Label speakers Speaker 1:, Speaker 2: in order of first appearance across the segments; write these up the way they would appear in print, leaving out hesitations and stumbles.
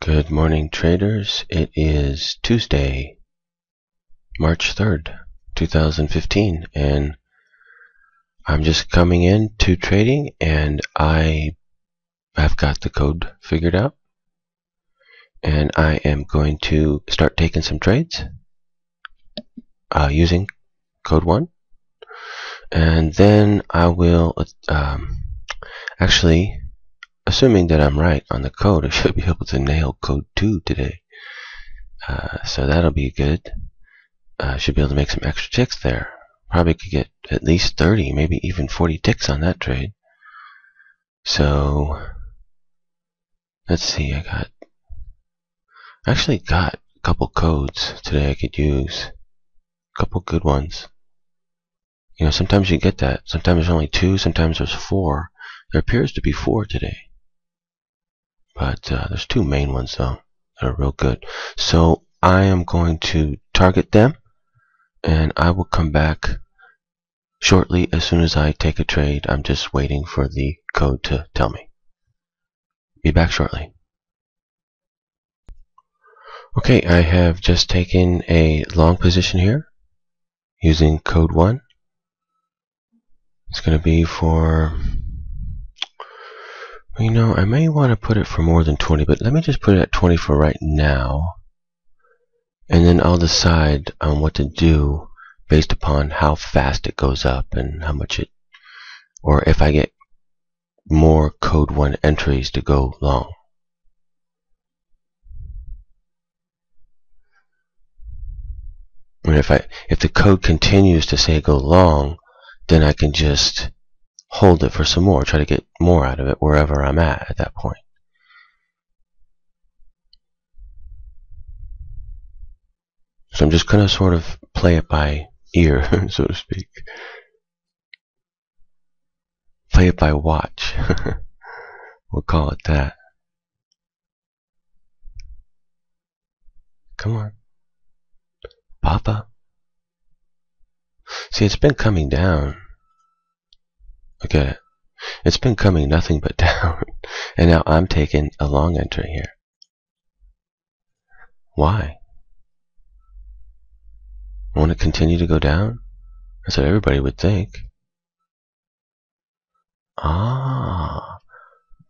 Speaker 1: Good morning, traders. It is Tuesday, March 3rd, 2015, and I'm just coming into trading, and I have got the code figured out, and I am going to start taking some trades using code 1, and then I will actually, assuming that I'm right on the code, I should be able to nail code 2 today. So that'll be good. Should be able to make some extra ticks there. Probably could get at least 30, maybe even 40 ticks on that trade. So let's see, I actually got a couple codes today I could use. A couple good ones. You know, sometimes you get that. Sometimes there's only 2, sometimes there's 4. There appears to be 4 today. But there's 2 main ones though that are real good. So I am going to target them, and I will come back shortly as soon as I take a trade. I'm just waiting for the code to tell me. Be back shortly. Okay, I have just taken a long position here using code 1. It's going to be for, you know, I may want to put it for more than 20, but let me just put it at 20 for right now, and then I'll decide on what to do based upon how fast it goes up and how much it, or if I get more code 1 entries to go long. And if the code continues to say go long, then I can just hold it for some more, try to get more out of it wherever I'm at that point. So I'm just going to sort of play it by ear, so to speak. Play it by watch. We'll call it that. Come on. Papa. See, it's been coming down. Look at it. It's been coming nothing but down. And now I'm taking a long entry here. Why? Won't it continue to go down? That's what everybody would think. Ah,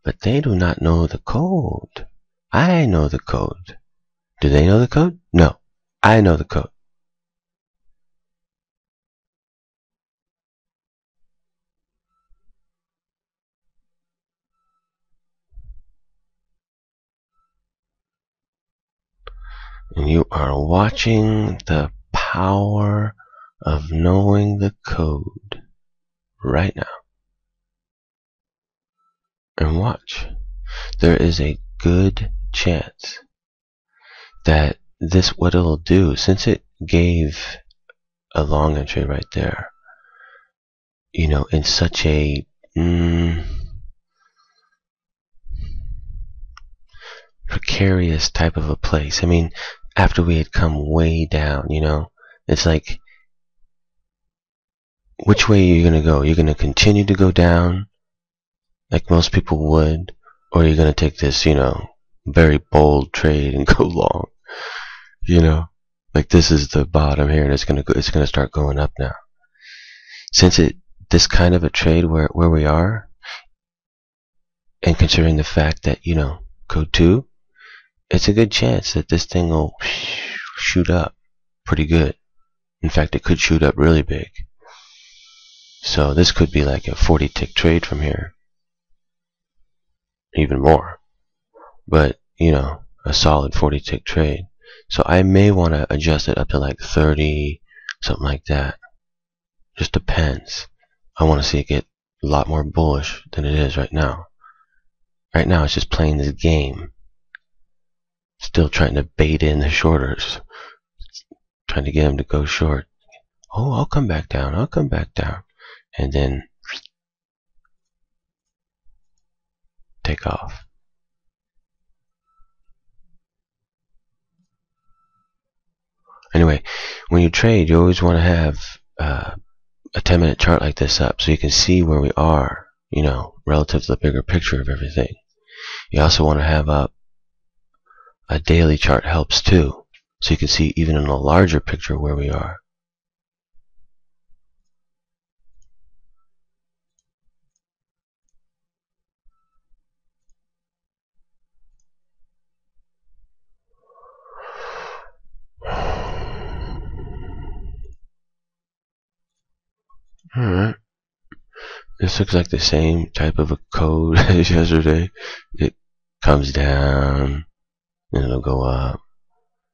Speaker 1: but they do not know the code. I know the code. Do they know the code? No, I know the code. And you are watching the power of knowing the code right now. And watch. There is a good chance that what it'll do, since it gave a long entry right there, you know, in such a precarious type of a place. I mean, after we had come way down, you know, it's like, which way are you going to go? You're going to continue to go down like most people would, or are you going to take this, you know, very bold trade and go long? You know, like this is the bottom here, and it's going to start going up now. Since this kind of a trade where we are, and considering the fact that, you know, code 2, it's a good chance that this thing will shoot up pretty good. In fact, it could shoot up really big. So this could be like a 40 tick trade from here. Even more. But, you know, a solid 40 tick trade. So I may want to adjust it up to like 30, something like that. Just depends. I want to see it get a lot more bullish than it is right now. Right now it's just playing this game. Still trying to bait in the shorters. Trying to get them to go short. Oh, I'll come back down. I'll come back down. And then take off. Anyway, when you trade, you always want to have a 10-minute chart like this up so you can see where we are, you know, relative to the bigger picture of everything. You also want to have up a daily chart helps too, so you can see even in a larger picture where we are. Alright. This looks like the same type of a code as yesterday. It comes down, then it'll go up,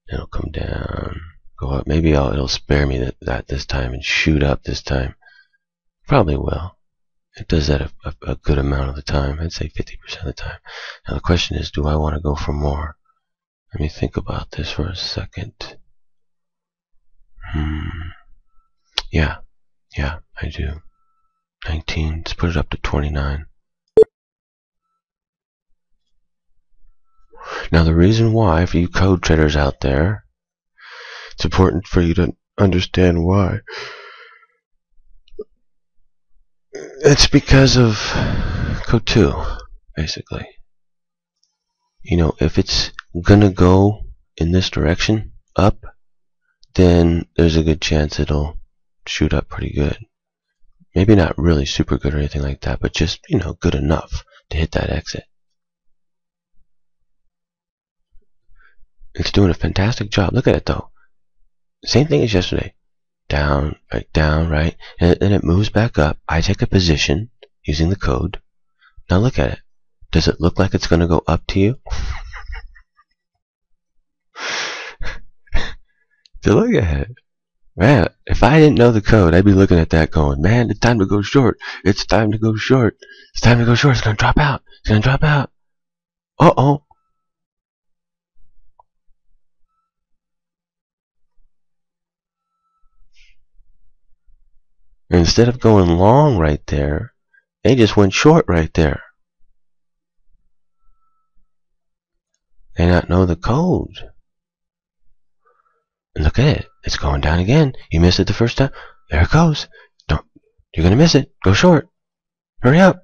Speaker 1: then it'll come down, go up. Maybe it'll spare me that this time and shoot up this time. Probably will. It does that a good amount of the time. I'd say 50% of the time. Now the question is, do I want to go for more? Let me think about this for a second. Yeah, I do. 19. Let's put it up to 29. Now the reason why, for you code traders out there, it's important for you to understand why. It's because of code 2, basically. You know, if it's gonna go in this direction, up, then there's a good chance it'll shoot up pretty good. Maybe not really super good or anything like that, but just, you know, good enough to hit that exit. It's doing a fantastic job. Look at it though. Same thing as yesterday. Down, right? And then it moves back up. I take a position using the code. Now look at it. Does it look like it's going to go up to you? So look at it. Man, if I didn't know the code, I'd be looking at that going, man, it's time to go short. It's time to go short. It's time to go short. It's going to drop out. It's going to drop out. Uh-oh. Instead of going long right there, they just went short right there. They not know the code. And look at it. It's going down again. You missed it the first time. There it goes. Don't. You're going to miss it. Go short. Hurry up.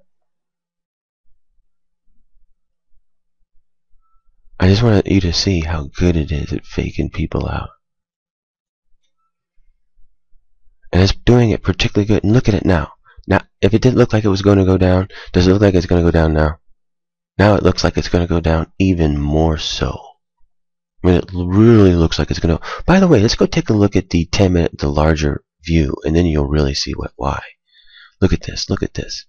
Speaker 1: I just wanted you to see how good it is at faking people out. And it's doing it particularly good. And look at it now. Now, if it didn't look like it was going to go down, does it look like it's going to go down now? Now it looks like it's going to go down even more so. I mean, it really looks like it's going to... By the way, let's go take a look at the 10-minute, the larger view, and then you'll really see why. Look at this. Look at this.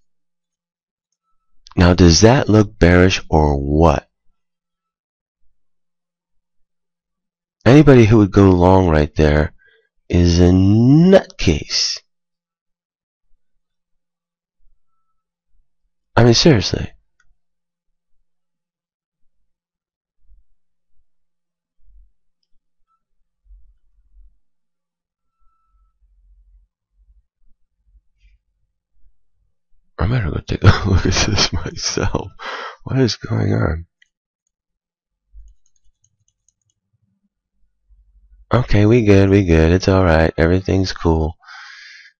Speaker 1: Now, does that look bearish or what? Anybody who would go long right there is a nutcase. I mean, seriously. I better go take a look at this myself. What is going on? Okay, we good. It's alright. Everything's cool.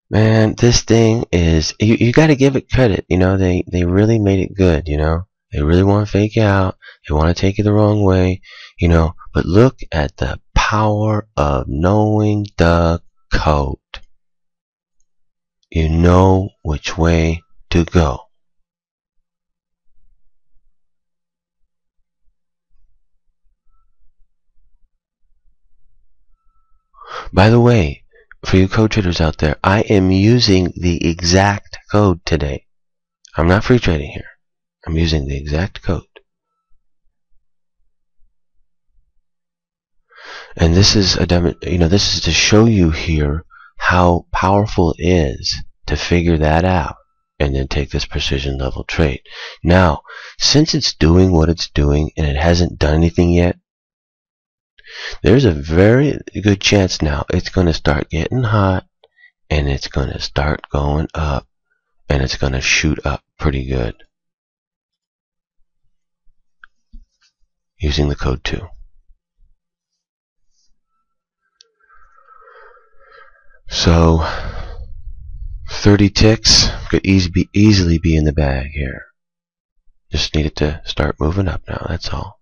Speaker 1: Man, this thing is... You gotta give it credit. You know, they really made it good, you know? They really want to fake you out. They want to take you the wrong way, you know? But look at the power of knowing the code. You know which way to go. By the way, for you code traders out there, I am using the exact code today. I'm not free trading here. I'm using the exact code. And this is a demo, you know, this is to show you here how powerful it is to figure that out and then take this precision level trade. Now, since it's doing what it's doing and it hasn't done anything yet, there's a very good chance now it's going to start getting hot and it's going to start going up and it's going to shoot up pretty good using the code 2. So 30 ticks could easily be in the bag here. Just needed to start moving up now, that's all.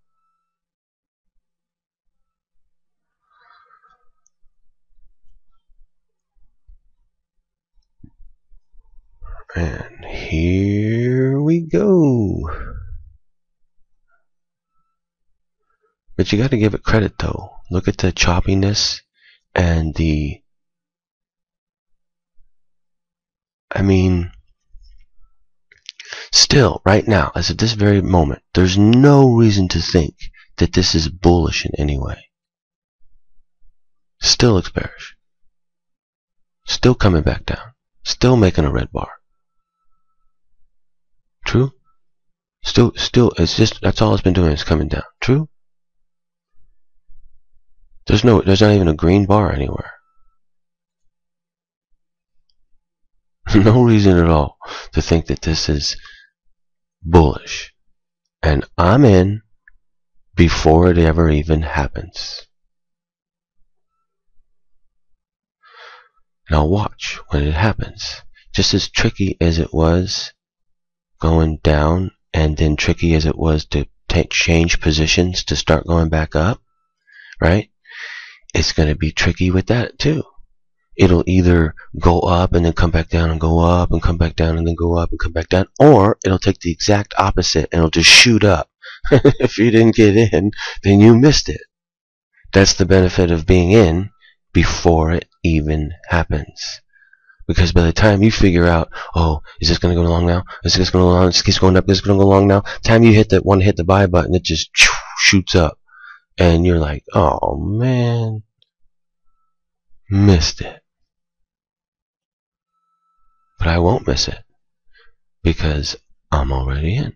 Speaker 1: And here we go. But you got to give it credit though. Look at the choppiness and the, I mean, still, right now, as at this very moment, there's no reason to think that this is bullish in any way. Still looks bearish. Still coming back down. Still making a red bar. True? Still, it's just, that's all it's been doing is coming down. True? There's not even a green bar anywhere. No reason at all to think that this is bullish. And I'm in before it ever even happens. Now watch when it happens. Just as tricky as it was going down, and then tricky as it was to change positions to start going back up, right? It's going to be tricky with that too. It'll either go up and then come back down and go up and come back down and then go up and come back down, or it'll take the exact opposite and it'll just shoot up. If you didn't get in, then you missed it. That's the benefit of being in before it even happens. Because by the time you figure out, oh, is this going to go long now? Is this going to go long? This keeps going up. This is going to go long now. Time you hit the buy button, it just shoots up. And you're like, oh, man. Missed it. But I won't miss it. Because I'm already in.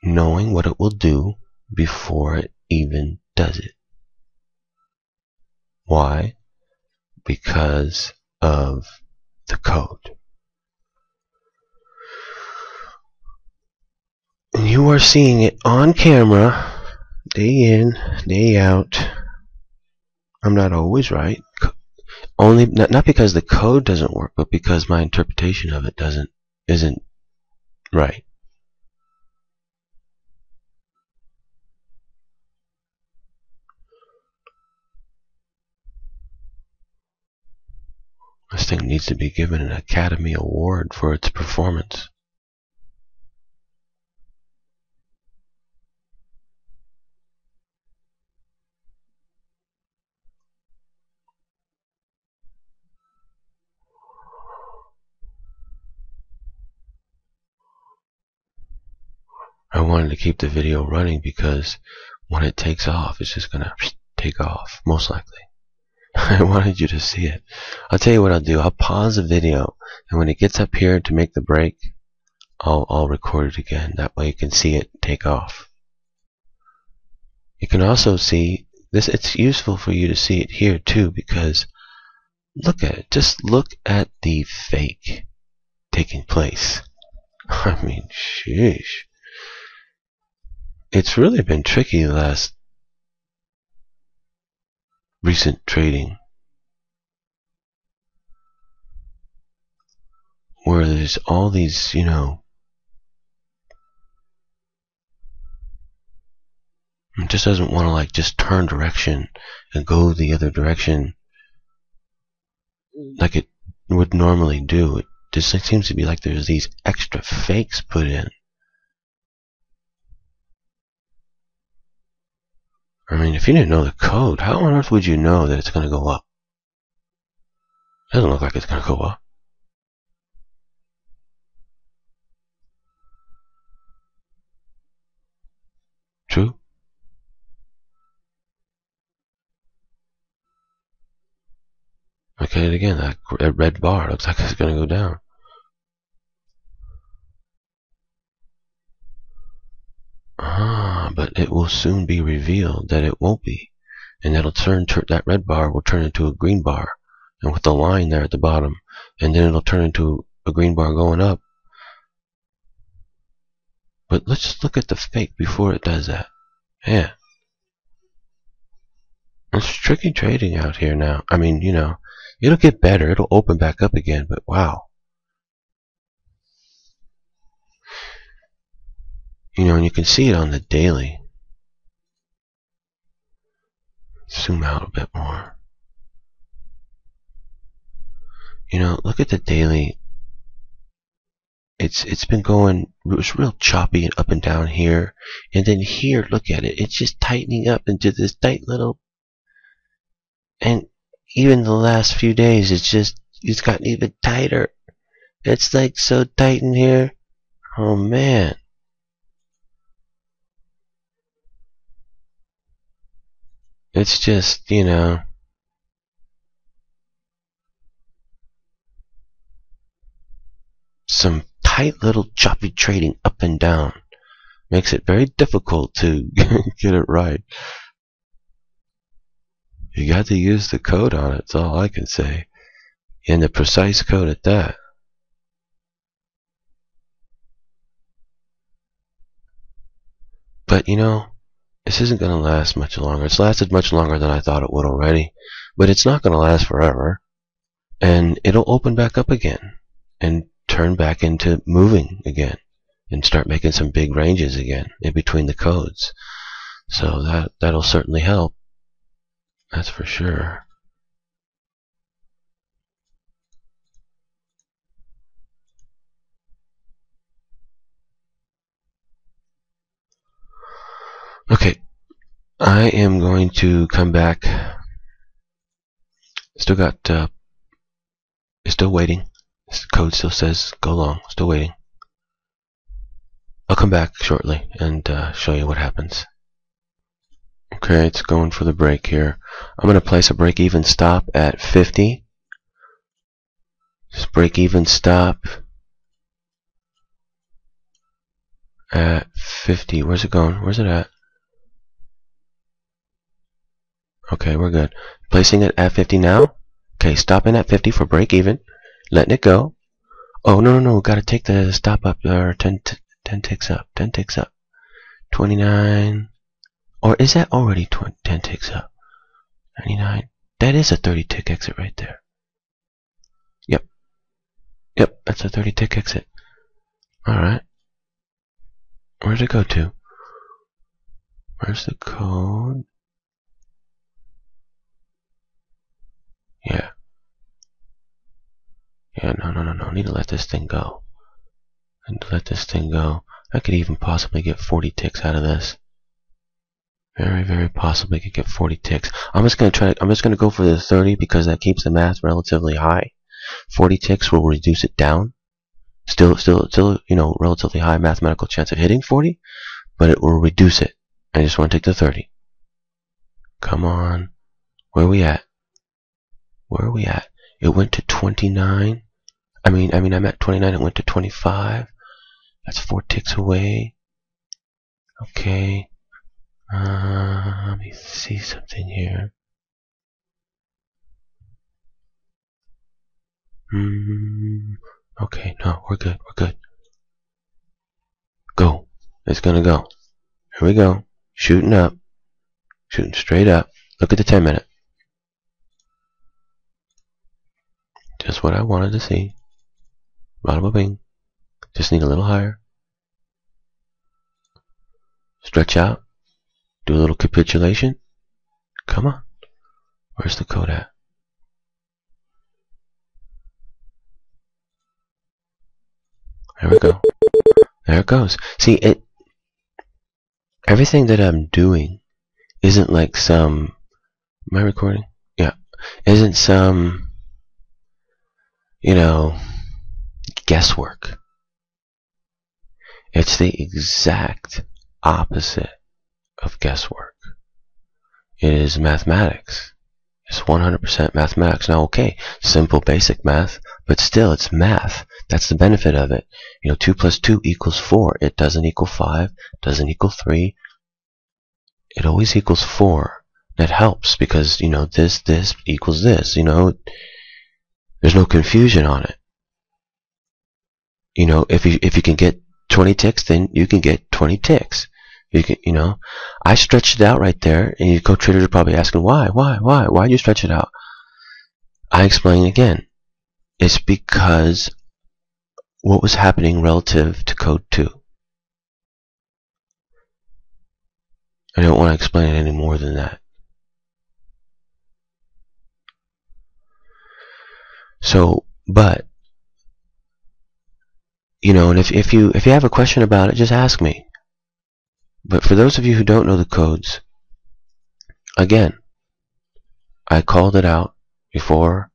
Speaker 1: Knowing what it will do before it even does it. Why? Because of the code. And you are seeing it on camera, day in, day out. I'm not always right. Only not because the code doesn't work, but because my interpretation of it isn't right. This thing needs to be given an Academy Award for its performance. I wanted to keep the video running because when it takes off, it's just going to take off, most likely. I wanted you to see it. I'll tell you what I'll do. I'll pause the video, and when it gets up here to make the break, I'll record it again. That way you can see it take off. You can also see this. It's useful for you to see it here too, because look at it. Just look at the fake taking place. I mean, sheesh. It's really been tricky the last recent trading, where there's all these, it just doesn't want to like just turn direction and go the other direction like it would normally do. It just seems to be like there's these extra fakes put in. I mean, if you didn't know the code, how on earth would you know that it's going to go up? It doesn't look like it's going to go up. True? Look at it again. That red bar looks like it's going to go down. But it will soon be revealed that it won't be. And that red bar will turn into a green bar. And with the line there at the bottom. And then it'll turn into a green bar going up. But let's just look at the fake before it does that. Yeah. It's tricky trading out here now. I mean, it'll get better. It'll open back up again. But wow. And you can see it on the daily. Zoom out a bit more. Look at the daily. it's been going, it was real choppy and up and down here, and then here, look at it, it's just tightening up into this tight little, and even the last few days it's gotten even tighter. It's like so tight in here. Oh man. It's just, some tight little choppy trading up and down. Makes it very difficult to get it right. You got to use the code on it, that's all I can say. And the precise code at that. But this isn't going to last much longer. It's lasted much longer than I thought it would already. But it's not going to last forever. And it'll open back up again. And turn back into moving again. And start making some big ranges again in between the codes. So that'll certainly help. That's for sure. Okay, I am going to come back. Still got, still waiting. This code still says go long. Still waiting. I'll come back shortly and show you what happens. Okay, it's going for the break here. I'm going to place a break-even stop at 50. Just break-even stop at 50. Where's it going? Where's it at? Okay, we're good. Placing it at 50 now. Okay, stopping at 50 for break-even. Letting it go. Oh, no. Gotta take the stop up. 10 ticks up. 10 ticks up. 29. Or is that already 10 ticks up? 99. That is a 30 tick exit right there. Yep, that's a 30 tick exit. Alright. Where'd it go to? Where's the code? Yeah. No. Need to let this thing go. I could even possibly get 40 ticks out of this. Very, very possibly could get 40 ticks. I'm just gonna go for the 30 because that keeps the math relatively high. 40 ticks will reduce it down. Still, relatively high mathematical chance of hitting 40, but it will reduce it. I just want to take the 30. Come on. Where are we at? It went to 29. I'm at 29. It went to 25. That's 4 ticks away. Okay. Let me see something here. Okay, no, we're good. Go. It's gonna go. Here we go. Shooting up. Shooting straight up. Look at the 10-minute. Just what I wanted to see. Bada bing. Just need a little higher. Stretch out. Do a little capitulation. Come on. Where's the code at? There we go. There it goes. See, everything that I'm doing isn't like some... Am I recording? Yeah. Isn't some... guesswork. It's the exact opposite of guesswork. It is mathematics. It's 100% mathematics. Now, okay, simple basic math, but still it's math. That's the benefit of it. 2 plus 2 equals 4. It doesn't equal 5. It doesn't equal 3. It always equals 4. That helps because, this equals this. There's no confusion on it. If you can get 20 ticks, then you can get 20 ticks. I stretched it out right there, and your co-traders are probably asking, why you stretch it out? I explain again. It's because what was happening relative to code 2. I don't want to explain it any more than that. So, but You know, and if you have a question about it, just ask me. But for those of you who don't know the codes, again, I called it out before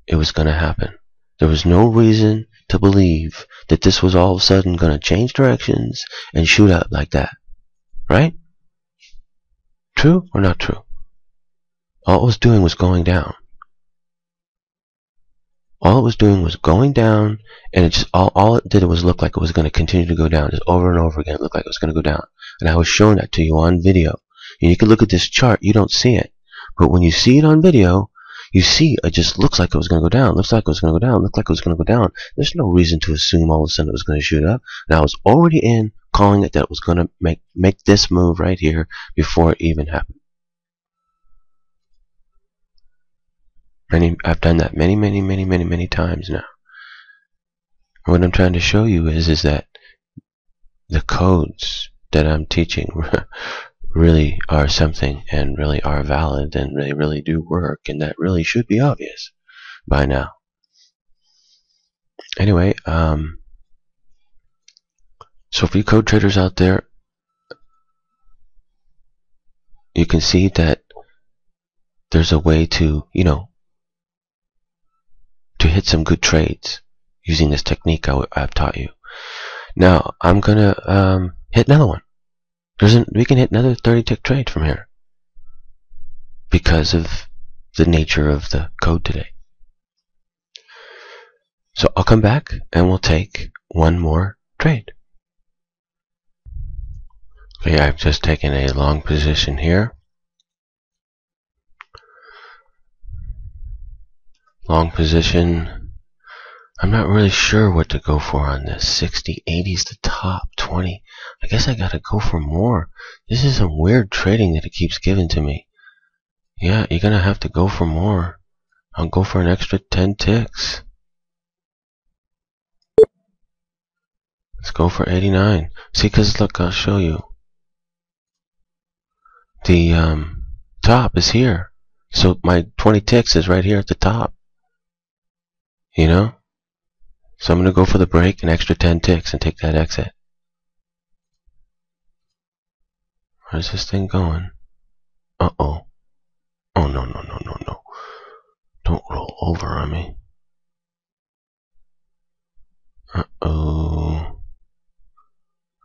Speaker 1: it was going to happen. There was no reason to believe that this was all of a sudden going to change directions and shoot up like that. Right? True or not true? All it was doing was going down. All it was doing was going down, and it just all it did was look like it was going to continue to go down, just over and over again. It looked like it was going to go down. And I was showing that to you on video. And you can look at this chart, you don't see it. But when you see it on video, you see it just looks like it was going to go down, looks like it was going to go down, looks like it was going to go down. There's no reason to assume all of a sudden it was going to shoot up. And I was already in calling it that it was going to make this move right here before it even happened. I've done that many times now. And what I'm trying to show you is that the codes that I'm teaching really are something, and really are valid, and they really do work, and that really should be obvious by now. Anyway, so for you code traders out there, you can see that there's a way to, you know, to hit some good trades using this technique I've taught you. Now I'm gonna hit another one. We can hit another 30-tick trade from here because of the nature of the code today. So I'll come back and we'll take one more trade. Okay, I've just taken a long position here. Long position. I'm not really sure what to go for on this. 60, 80 is the top, 20. I guess I gotta go for more. This is some weird trading that it keeps giving to me. Yeah, you're gonna have to go for more. I'll go for an extra 10 ticks. Let's go for 89. See, cause look, I'll show you. The top is here. So my 20 ticks is right here at the top. You know? So I'm going to go for the break, an extra 10 ticks, and take that exit. Where's this thing going? Uh-oh. Oh, no. Don't roll over on me. Uh-oh.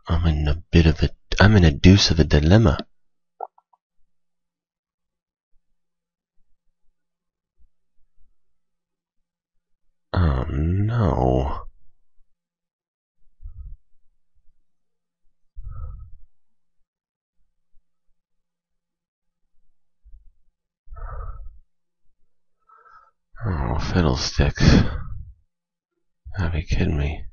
Speaker 1: I'm in a deuce of a dilemma. Oh, no. Oh, fiddlesticks. Gotta be kidding me.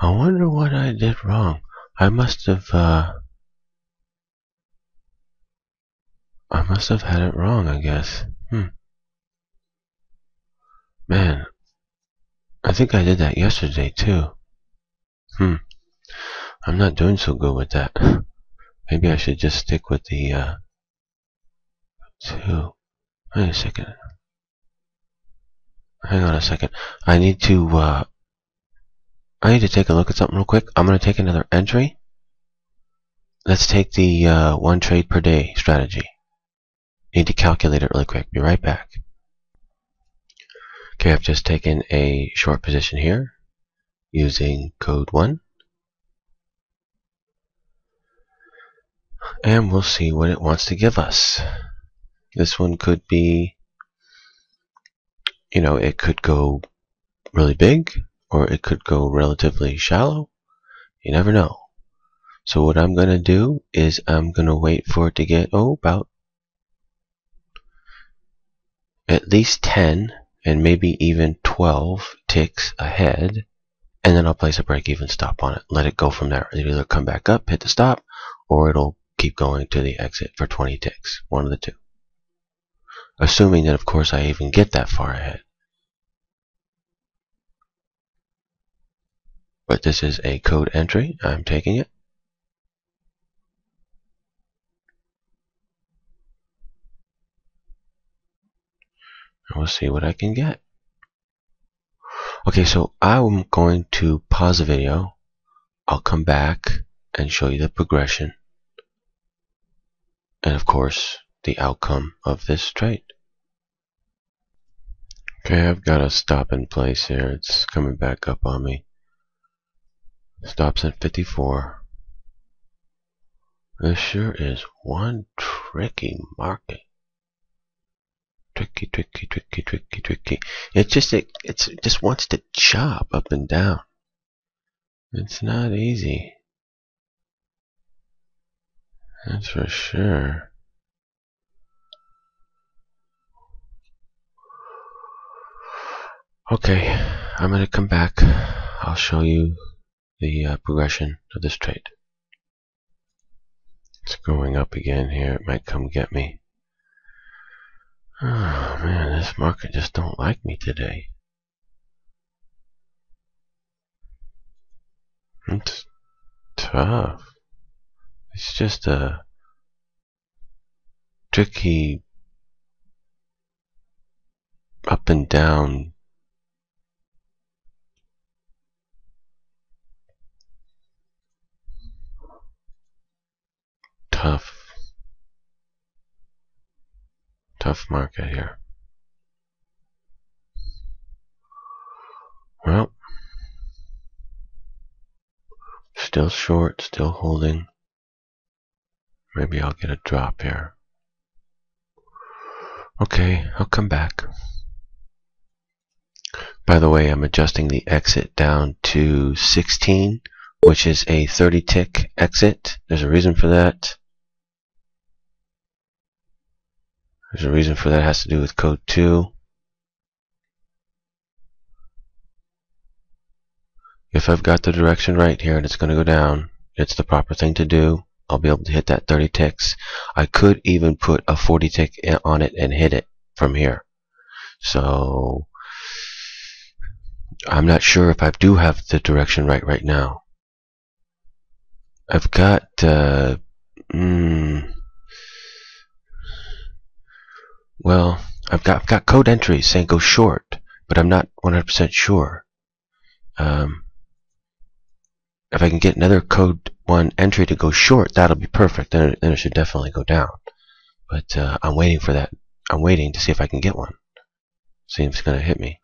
Speaker 1: I wonder what I did wrong. I must have had it wrong, I guess. Man, I think I did that yesterday too. I'm not doing so good with that. Maybe I should just stick with the 2. Wait a second. Hang on a second. I need to take a look at something real quick. I'm going to take another entry. Let's take the 1 trade per day strategy. Need to calculate it really quick. Be right back. Okay, I've just taken a short position here using code 1. And we'll see what it wants to give us. This one could be, you know, it could go really big, or it could go relatively shallow. You never know. So what I'm going to do is I'm going to wait for it to get, about at least 10 and maybe even 12 ticks ahead, and then I'll place a break-even stop on it. Let it go from there. It'll either come back up, hit the stop, or it'll keep going to the exit for 20 ticks. One of the two. assuming that of course I even get that far ahead. But this is a code entry. I'm taking it. And we'll see what I can get. Okay, so I'm going to pause the video. I'll come back and show you the progression. And of course, the outcome of this trade. Okay, I've got a stop in place here. It's coming back up on me. Stops at 54. This sure is one tricky market. Tricky, tricky, tricky, tricky, tricky. It just wants to chop up and down. It's not easy. That's for sure. Okay, I'm gonna come back. I'll show you the progression of this trade. It's going up again here. It might come get me. Oh man, this market just don't like me today. It's tough. It's just a tricky up and down tough market here. Well, still short, still holding. Maybe I'll get a drop here. Okay, I'll come back. By the way, I'm adjusting the exit down to 16, which is a 30 tick exit. There's a reason for that. There's a reason for that. It has to do with code 2. If I've got the direction right here and it's going to go down, it's the proper thing to do. I'll be able to hit that 30 ticks. I could even put a 40 tick on it and hit it from here. So I'm not sure if I do have the direction right now. I've got well, I've got code entries saying go short, but I'm not 100% sure. If I can get another code 1 entry to go short, that'll be perfect. Then it should definitely go down. But I'm waiting for that. I'm waiting to see if I can get one. See if it's going to hit me.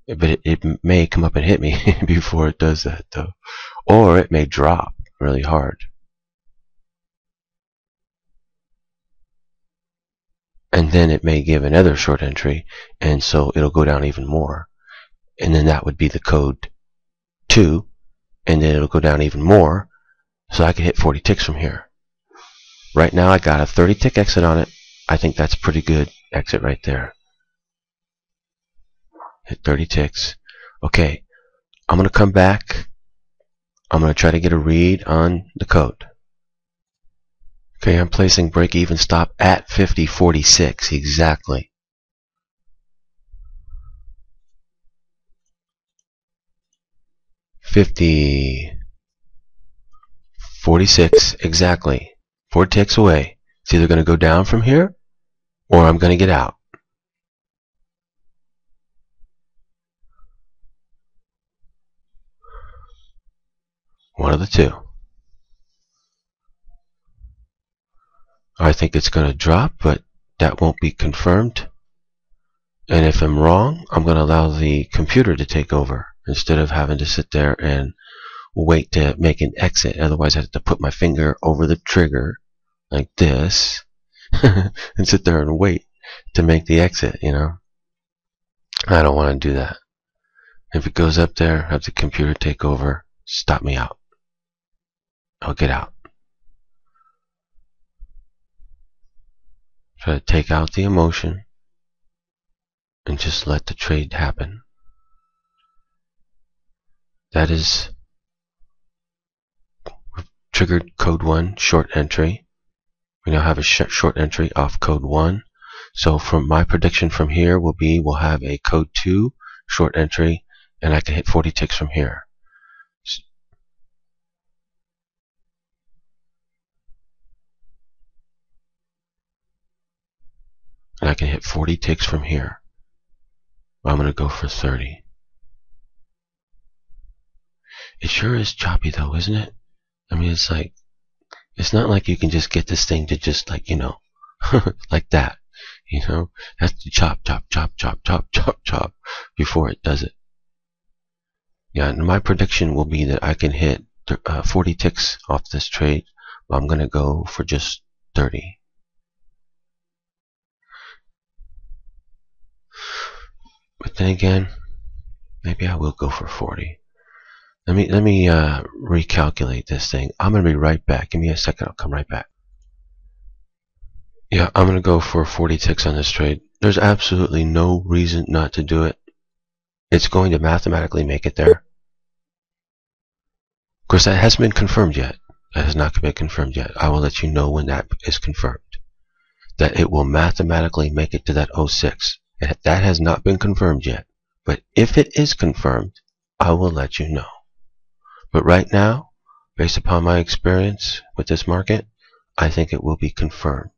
Speaker 1: But it may come up and hit me before it does that, though. Or it may drop really hard. And then it may give another short entry, and so it'll go down even more. And then that would be the code 2, and then it'll go down even more, so I can hit 40 ticks from here. Right now I got a 30 tick exit on it. I think that's pretty good exit right there. Hit 30 ticks. Okay, I'm going to come back. I'm going to try to get a read on the code. Okay, I'm placing break-even stop at 50.46 exactly. $50.46 exactly. 4 ticks away. It's either going to go down from here, or I'm going to get out. One of the two. I think it's going to drop, but that won't be confirmed. And if I'm wrong, I'm going to allow the computer to take over instead of having to sit there and wait to make an exit. Otherwise, I have to put my finger over the trigger like this and sit there and wait to make the exit, you know. I don't want to do that. If it goes up there, have the computer take over, stop me out. I'll get out. Try to take out the emotion and just let the trade happen. That is triggered code 1 short entry. We now have a short entry off code 1. So from my prediction from here will be we'll have a code 2 short entry, and I can hit 40 ticks from here. And I can hit 40 ticks from here. I'm going to go for 30. It sure is choppy though, isn't it? I mean, it's like, it's not like you can just get this thing to just like, like that. It has to chop, chop, chop, chop, chop, chop, chop before it does it. Yeah, and my prediction will be that I can hit 40 ticks off this trade. I'm going to go for just 30. But then again, maybe I will go for 40. Let me recalculate this thing. I'm going to be right back. Give me a second. I'll come right back. Yeah, I'm going to go for 40 ticks on this trade. There's absolutely no reason not to do it. It's going to mathematically make it there. Of course, that hasn't been confirmed yet. That has not been confirmed yet. I will let you know when that is confirmed. That it will mathematically make it to that 06. That has not been confirmed yet. But if it is confirmed, I will let you know. But right now, based upon my experience with this market, I think it will be confirmed.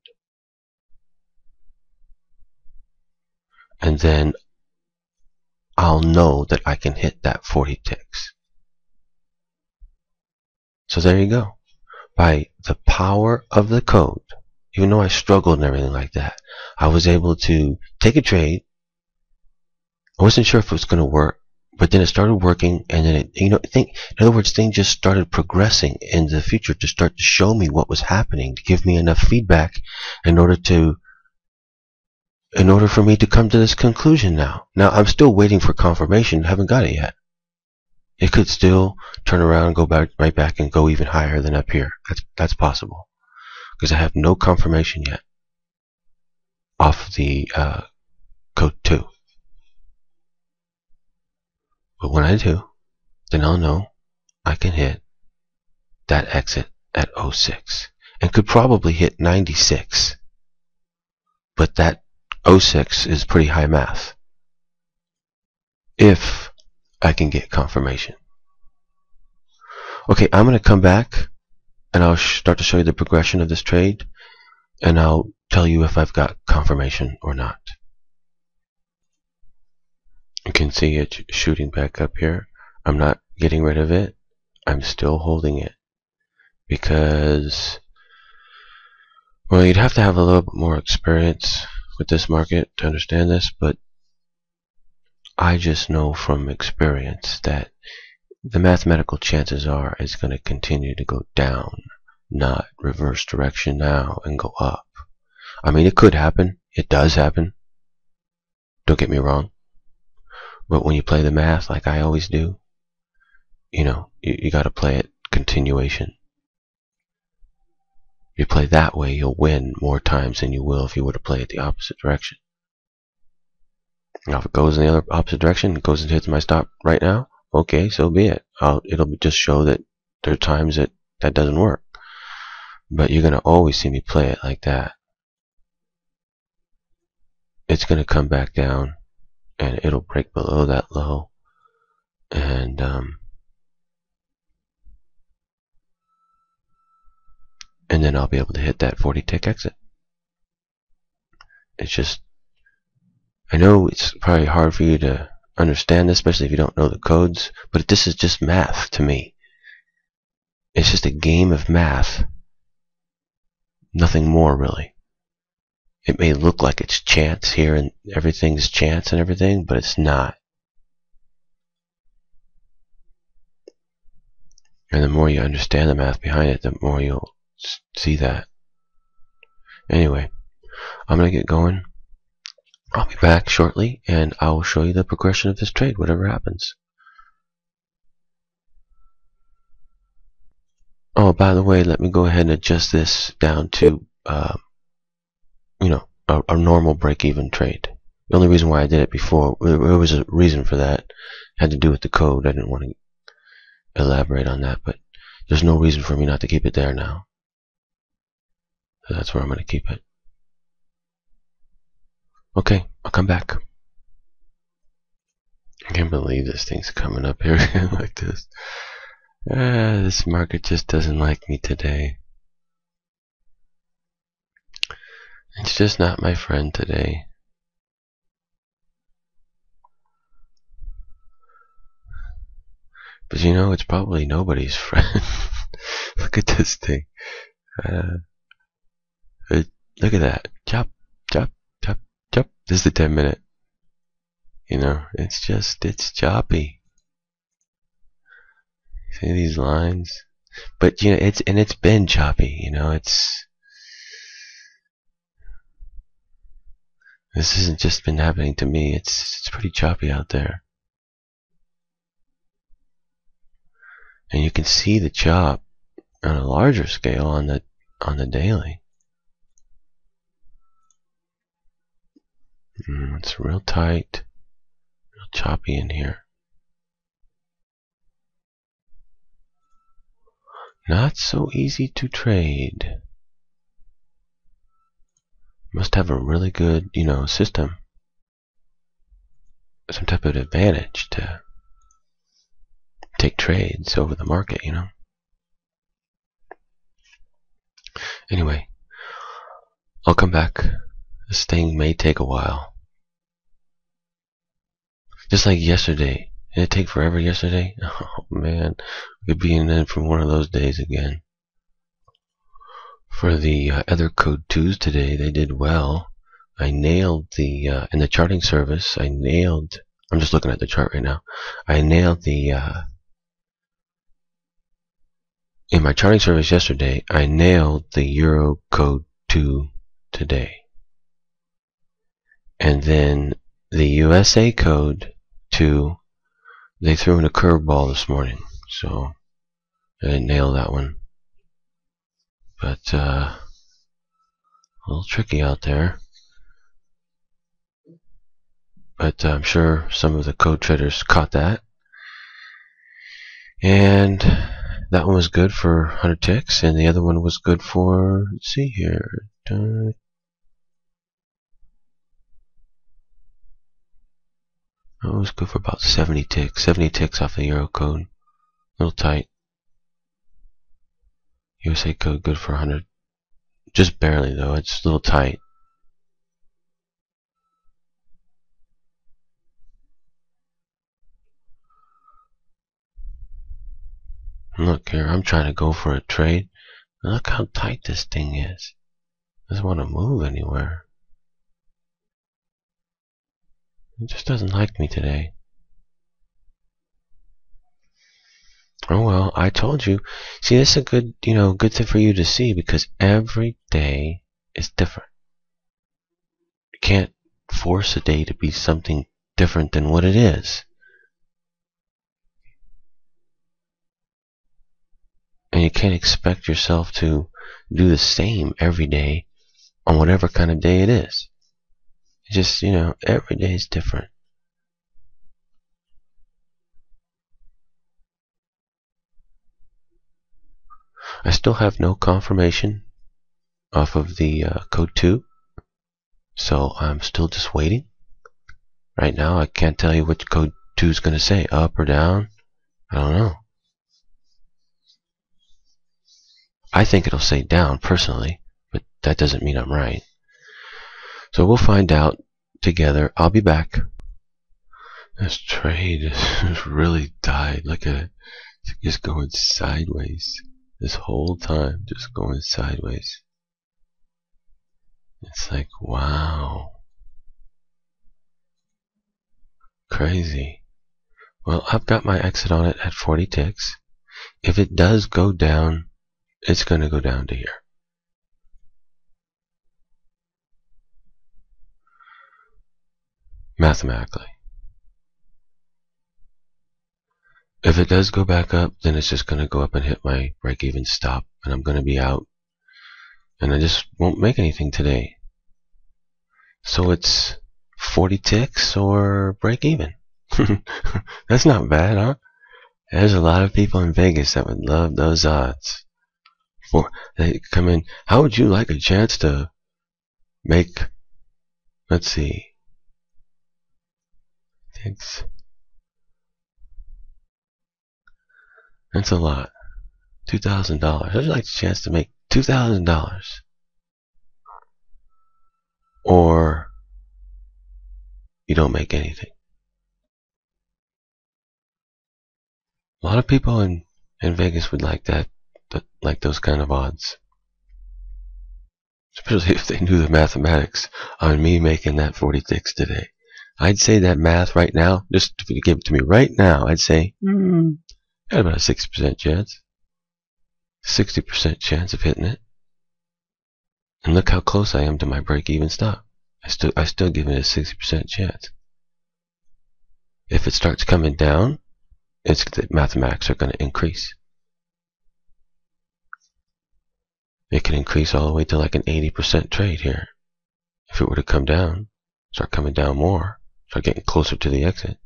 Speaker 1: And then I'll know that I can hit that 40 ticks. So there you go. By the power of the code, even though I struggled and everything like that, I was able to take a trade. I wasn't sure if it was going to work, but then it started working, and then in other words, things just started progressing in the future to start to show me what was happening, to give me enough feedback in order for me to come to this conclusion now. Now, I'm still waiting for confirmation. I haven't got it yet. It could still turn around and go right back and go even higher than up here. That's possible. Because I have no confirmation yet off the code 2. But when I do, then I'll know I can hit that exit at 06. And could probably hit 96. But that 06 is pretty high math. If I can get confirmation. Okay, I'm going to come back and I'll start to show you the progression of this trade, and I'll tell you if I've got confirmation or not. You can see it shooting back up here. I'm not getting rid of it. I'm still holding it because, well, you'd have to have a little bit more experience with this market to understand this, but I just know from experience that the mathematical chances are it's going to continue to go down, not reverse direction now and go up. I mean, it could happen. It does happen. Don't get me wrong. But when you play the math like I always do, you got to play it continuation. If you play that way, you'll win more times than you will if you were to play it the opposite direction. Now, if it goes in the other opposite direction, it goes and hits my stop right now, okay, so be it. It'll just show that there are times that doesn't work. But you're going to always see me play it like that. It's going to come back down, and it'll break below that low. And then I'll be able to hit that 40 tick exit. It's just, I know it's probably hard for you to understand this, especially if you don't know the codes, but this is just math to me. It's just a game of math. Nothing more, really. It may look like it's chance here and everything's chance and everything, but it's not. And the more you understand the math behind it, the more you'll see that. Anyway, I'm going to get going. I'll be back shortly, and I will show you the progression of this trade, whatever happens. Oh, by the way, let me go ahead and adjust this down to, a normal break-even trade. The only reason why I did it before, there was a reason for that. It had to do with the code. I didn't want to elaborate on that, but there's no reason for me not to keep it there now. So that's where I'm going to keep it. Okay, I'll come back. I can't believe this thing's coming up here like this. This market just doesn't like me today. It's just not my friend today. But you know, it's probably nobody's friend. Look at this thing. Look at that. Chop, chop, chop, chop. This is the 10-minute. You know, it's choppy. See these lines? But you know, it's been choppy. You know, this hasn't just been happening to me. It's pretty choppy out there. And you can see the chop on a larger scale on the daily. It's real tight, real choppy in here. Not so easy to trade. Must have a really good, you know, system, some type of advantage to take trades over the market, you know. Anyway, I'll come back. This thing may take a while. Just like yesterday. Did it take forever yesterday? Oh man, we could be in for one of those days again. For the other code 2s today, they did well. I nailed the, in the charting service, I'm just looking at the chart right now. I nailed the, in my charting service yesterday, I nailed the Euro code 2 today. And then the USA code 2, they threw in a curveball this morning. So, I didn't nail that one. But, a little tricky out there. But I'm sure some of the code traders caught that. And that one was good for 100 ticks, and the other one was good for, let's see here. That was good for about 70 ticks. 70 ticks off the Euro code. A little tight. USA code good for 100. Just barely though, it's a little tight. Look here, I'm trying to go for a trade. Look how tight this thing is. Doesn't want to move anywhere. It just doesn't like me today. Oh well, I told you. See, this is a good, you know, good thing for you to see because every day is different. You can't force a day to be something different than what it is. And you can't expect yourself to do the same every day on whatever kind of day it is. It's just, you know, every day is different. I still have no confirmation off of the code 2, so I'm still just waiting. Right now, I can't tell you what code 2 is going to say, up or down. I don't know. I think it'll say down personally, but that doesn't mean I'm right. So we'll find out together. I'll be back. This trade is really died. Look at it. It's just going sideways. This whole time, just going sideways. It's like, wow. Crazy. Well, I've got my exit on it at 40 ticks. If it does go down, it's going to go down to here. Mathematically. If it does go back up, then it's just going to go up and hit my break-even stop, and I'm going to be out. And I just won't make anything today. So it's 40 ticks or break-even. That's not bad, huh? There's a lot of people in Vegas that would love those odds. They come in, how would you like a chance to make Let's see. Ticks. That's a lot. $2,000. There's like a chance to make $2,000. Or you don't make anything. A lot of people in Vegas would like that, like those kind of odds. Especially if they knew the mathematics on me making that 40 ticks today. I'd say that math right now, just if you give it to me right now, I'd say, got about a 60% chance. 60% chance of hitting it. And look how close I am to my break-even stop. I still give it a 60% chance. If it starts coming down, it's the mathematics are going to increase. It can increase all the way to like an 80% trade here. If it were to come down, start coming down more, start getting closer to the exit.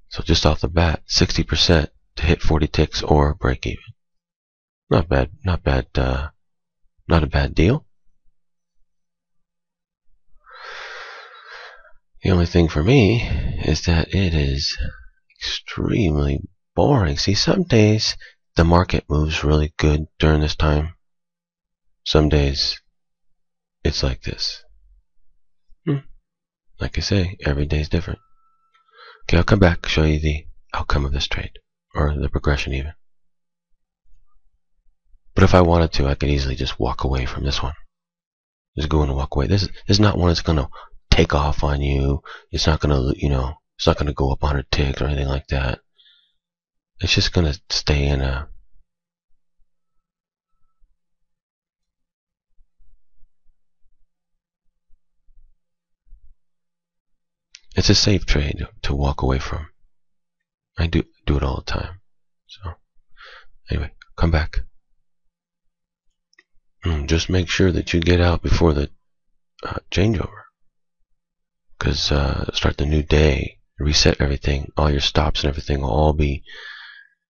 Speaker 1: So just off the bat, 60% to hit 40 ticks or break even. Not bad, not a bad deal. The only thing for me is that it is extremely boring. See, some days the market moves really good during this time. Some days it's like this. Like I say, every day is different. Okay, I'll come back, show you the outcome of this trade, or the progression even. But if I wanted to, I could easily just walk away from this one. Just go and walk away. This is not one that's going to take off on you. It's not going to, it's not going to go up 100 ticks or anything like that. It's just going to stay in a... It's a safe trade to walk away from. I do it all the time. So, anyway, come back. Just make sure that you get out before the changeover. Because start the new day, reset everything, all your stops and everything will all be...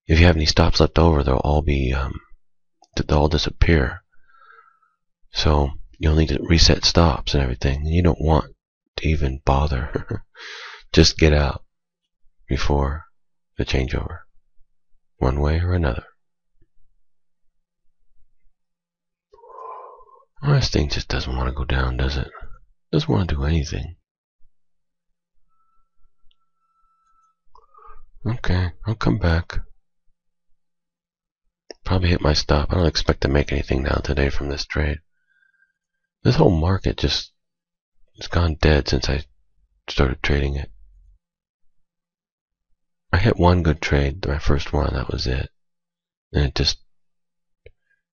Speaker 1: If you have any stops left over, they'll all be... they'll all disappear. So, you'll need to reset stops and everything. And you don't want to even bother. Just get out before the changeover, one way or another. Well, this thing just doesn't want to go down, does it? Doesn't want to do anything. Okay, I'll come back. Probably hit my stop. I don't expect to make anything now today from this trade. This whole market just has gone dead since I started trading it. I hit one good trade, my first one, that was it. And it just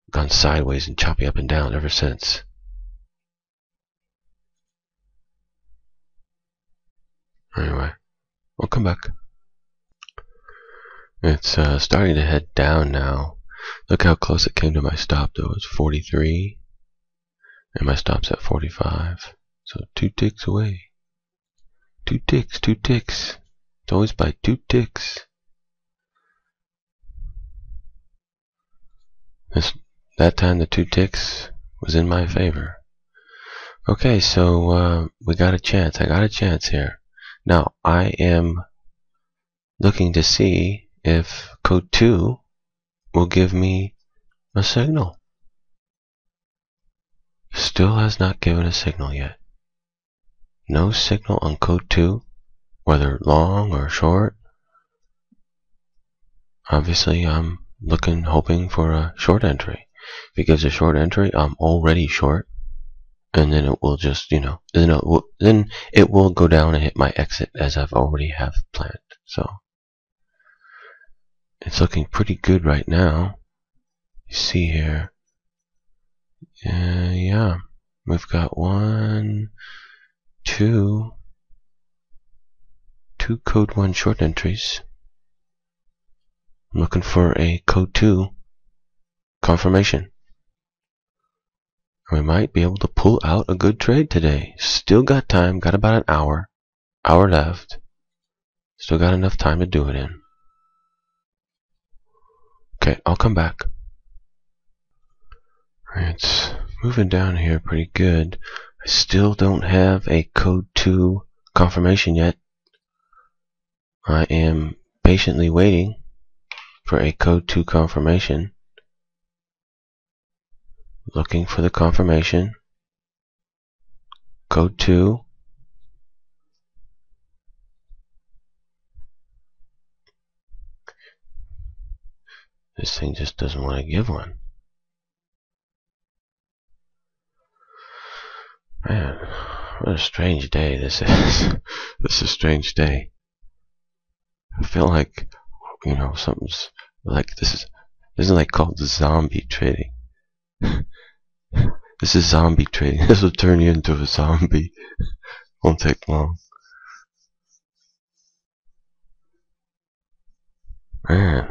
Speaker 1: gone sideways and choppy up and down ever since. Anyway, I'll come back. It's starting to head down now. Look how close it came to my stop though. It's 43. And my stop's at 45. So 2 ticks away. 2 ticks, 2 ticks. It's always by 2 ticks. That time the 2 ticks was in my favor. Okay, so we got a chance. I got a chance here. Now, I am looking to see if code 2 will give me a signal. Still has not given a signal yet. No signal on code 2, whether long or short. Obviously, I'm hoping for a short entry. If it gives a short entry, I'm already short. And then it will just, then it will go down and hit my exit as I've already have planned. So, it's looking pretty good right now. You see here. Yeah, we've got 1, 2 code 1 short entries. I'm looking for a code 2 confirmation. We might be able to pull out a good trade today. Still got time, got about an hour left. Still got enough time to do it in. Okay, I'll come back. It's moving down here pretty good. I still don't have a code 2 confirmation yet. I am patiently waiting for a code 2 confirmation. Looking for the confirmation. Code 2. This thing just doesn't want to give one. Man, what a strange day this is. This is a strange day. I feel like, you know, something's like this is like called zombie trading. This is zombie trading. This will turn you into a zombie. Won't take long. Man,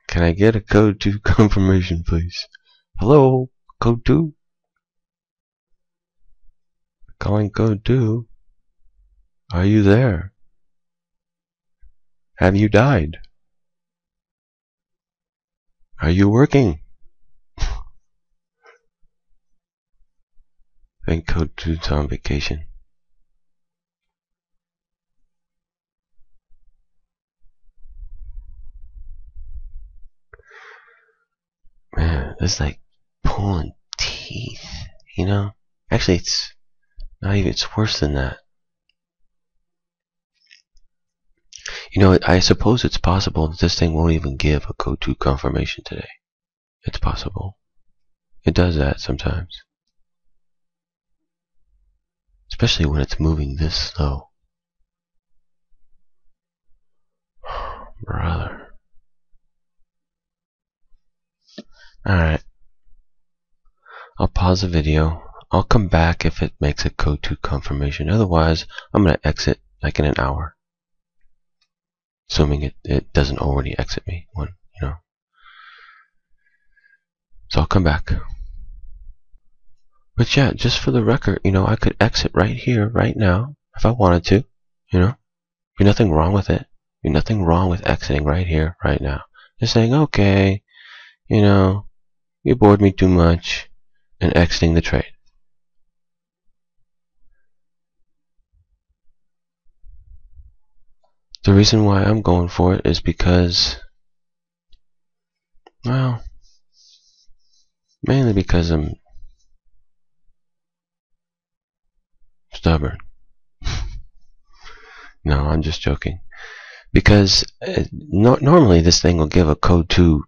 Speaker 1: can I get a code 2 confirmation, please? Hello, code 2. Calling code 2. Are you there? Have you died? Are you working? I think code 2's on vacation. Man, it's like pulling teeth, you know? Actually, it's not even, it's worse than that. You know, I suppose it's possible that this thing won't even give a code 2 confirmation today. It's possible. It does that sometimes. Especially when it's moving this slow. Brother. Alright. I'll pause the video. I'll come back if it makes a code 2 confirmation. Otherwise, I'm going to exit like in an hour. Assuming it doesn't already exit me. You know. So I'll come back. But yeah, just for the record, you know, I could exit right here, right now, if I wanted to. You know. Be nothing wrong with it. Be nothing wrong with exiting right here, right now. Just saying, okay, you know, you bored me too much, and exiting the trade. The reason why I'm going for it is because, well, mainly because I'm stubborn. No, I'm just joking. Because normally this thing will give a code 2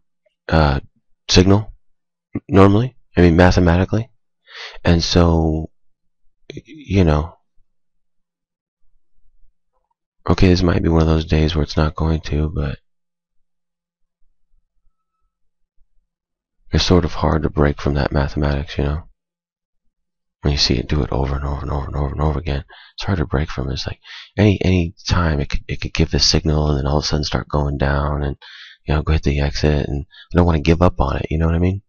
Speaker 1: signal. Normally, I mean mathematically. And so, you know, okay, this might be one of those days where it's not going to, but it's sort of hard to break from that mathematics, you know. When you see it do it over and over and over and over and over again, it's hard to break from it. It's like any time it could give this signal and then all of a sudden start going down and, you know, go hit the exit, and I don't want to give up on it, you know what I mean?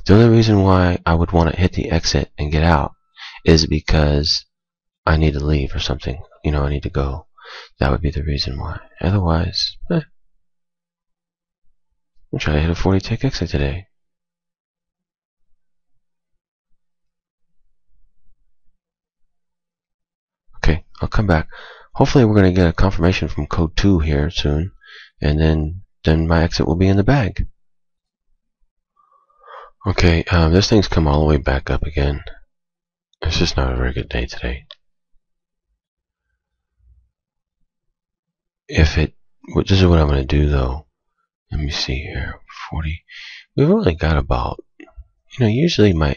Speaker 1: The only reason why I would want to hit the exit and get out is because I need to leave or something. You know, I need to go. That would be the reason why. Otherwise, I'm trying to hit a 40 tick exit today. Okay, I'll come back. Hopefully we're going to get a confirmation from code 2 here soon, and then my exit will be in the bag. Okay, this thing's come all the way back up again. It's just not a very good day today. This is what I'm going to do though. Let me see here. 40. We've only got about, you know, usually my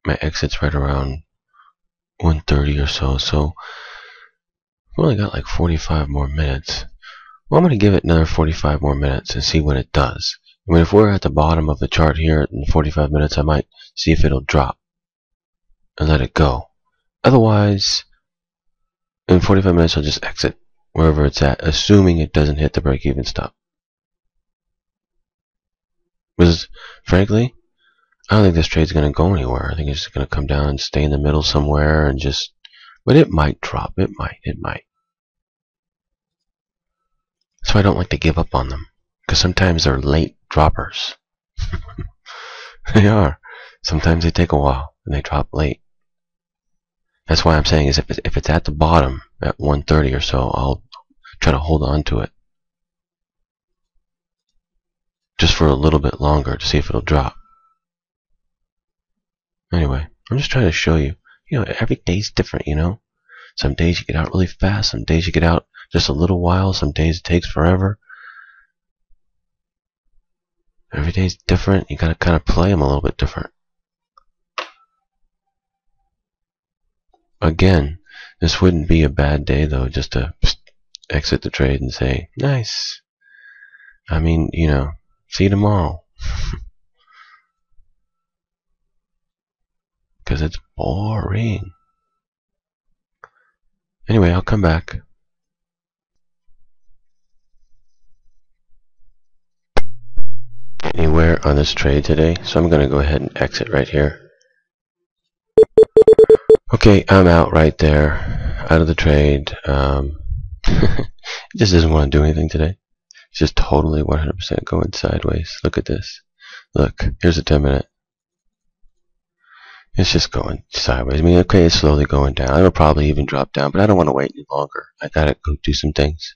Speaker 1: exit's right around 1:30 or so. So we've only got like 45 more minutes. Well, I'm going to give it another 45 more minutes and see what it does. I mean, if we're at the bottom of the chart here in 45 minutes, I might see if it'll drop and let it go. Otherwise, in 45 minutes, I'll just exit wherever it's at, assuming it doesn't hit the break-even stop. Because, frankly, I don't think this trade's going to go anywhere. I think it's just going to come down and stay in the middle somewhere and just... But it might drop. It might. That's why I don't like to give up on them, because sometimes they're late droppers. They are. Sometimes they take a while and they drop late. That's why I'm saying is if it's at the bottom at 130 or so, I'll try to hold on to it just for a little bit longer to see if it'll drop. Anyway, I'm just trying to show you, every day's different, Some days you get out really fast, some days you get out just a little while, some days it takes forever. Every day's different. You gotta kind of play them a little bit different. Again, this wouldn't be a bad day though, just to exit the trade and say, nice. I mean, see you tomorrow. Because it's boring. Anyway, I'll come back. Anywhere on this trade today, so I'm going to go ahead and exit right here. Okay, I'm out right there, out of the trade. It just doesn't want to do anything today. It's just totally 100% going sideways. Look at this. Look, here's a 10-minute. It's just going sideways. I mean, okay, it's slowly going down. It'll probably even drop down, but I don't want to wait any longer. I gotta go do some things.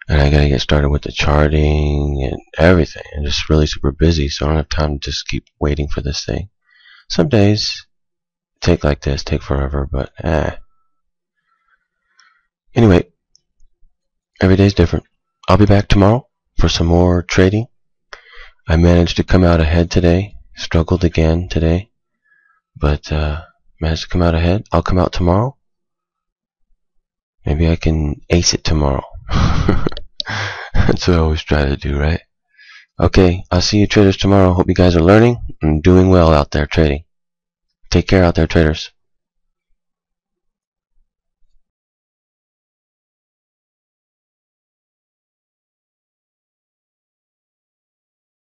Speaker 1: And I gotta get started with the charting and everything. I'm just really super busy, so I don't have time to just keep waiting for this thing. Some days take like this, take forever, but Anyway, every day's different. I'll be back tomorrow for some more trading. I managed to come out ahead today. Struggled again today, but managed to come out ahead. I'll come out tomorrow. Maybe I can ace it tomorrow. That's what I always try to do, right? Okay, I'll see you traders tomorrow. Hope you guys are learning and doing well out there trading. Take care out there, traders.